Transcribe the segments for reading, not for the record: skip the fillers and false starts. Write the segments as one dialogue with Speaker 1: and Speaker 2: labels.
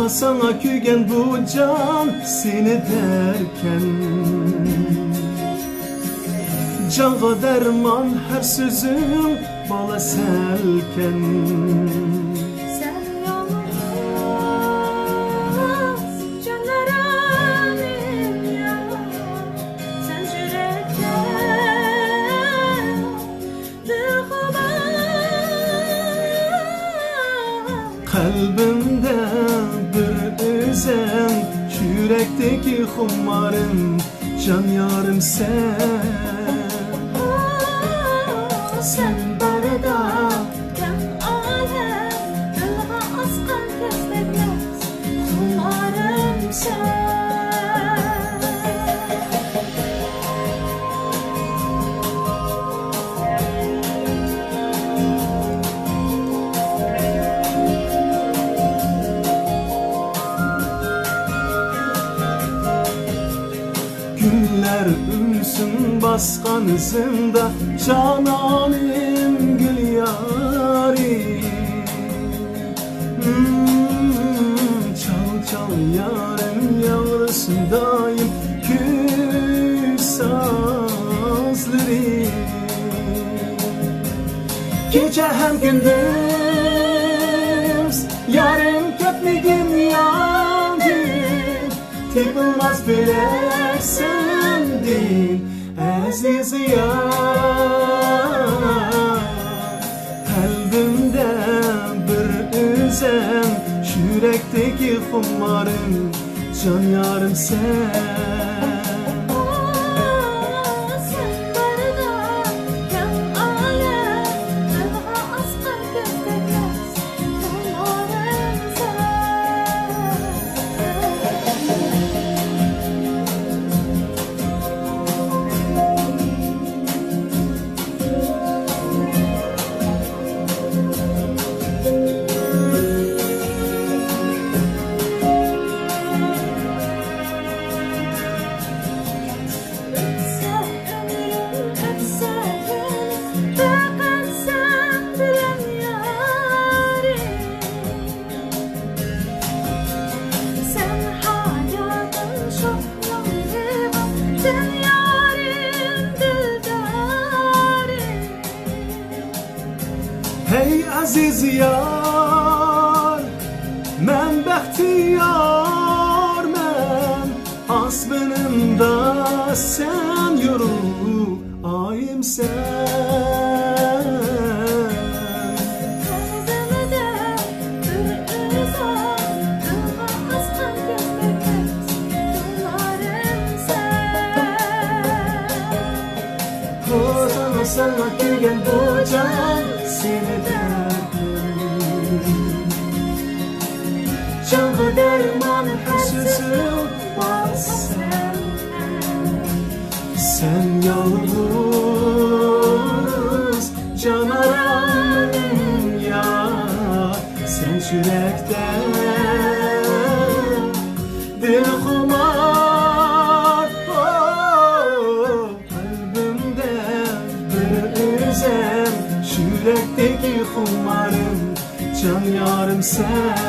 Speaker 1: sana kügen bu can seni derken. Canğa derman her sözüm bala selken.
Speaker 2: Sen yalnız canlarımın ya. Sen yürekte dırgıma.
Speaker 1: Kalbimde bir özen, yürekteki xumarım, can yarım sen.
Speaker 2: Sen barada can alem, dılğa askan gözleriniz, xumarım sen.
Speaker 1: Günler ümsün baskan izinde cananim gül yarim. Çal çal yarim yavrusundayım kül sazlarım. Gece hem gündüz yarim köpmegin yandı. Tıkılmaz bilek sendin aziz yar. Kalbimde bir özen, yürekteki xumarım, can yarım sen.
Speaker 2: Sen barada can alem, dılğa askan gözleriniz, xumarım sen. Ötse ömrüm, ötse günüm, bakın sen bilen yarim. Sen hayatın çok yollarım, sen yarim dildarim.
Speaker 1: Hey aziz yar, mən bəxtiyar, mən asbınımda sen yoru ayım sen.
Speaker 2: Kalbimde bir özen, dılğa askan gözleriniz, xumarım sen.
Speaker 1: O sana kügen bu can seni derken. Canğa derman her sözüm var sen. Sen yalnız canaranım ya. Sen yürekte dil xumar. Kalbimde bir özen, yürekteki xumarım, can yarım sen.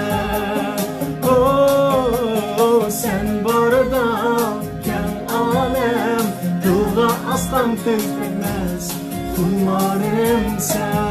Speaker 1: Sen barada can alem, dılğa aslan tezmekmez, xumarım sen.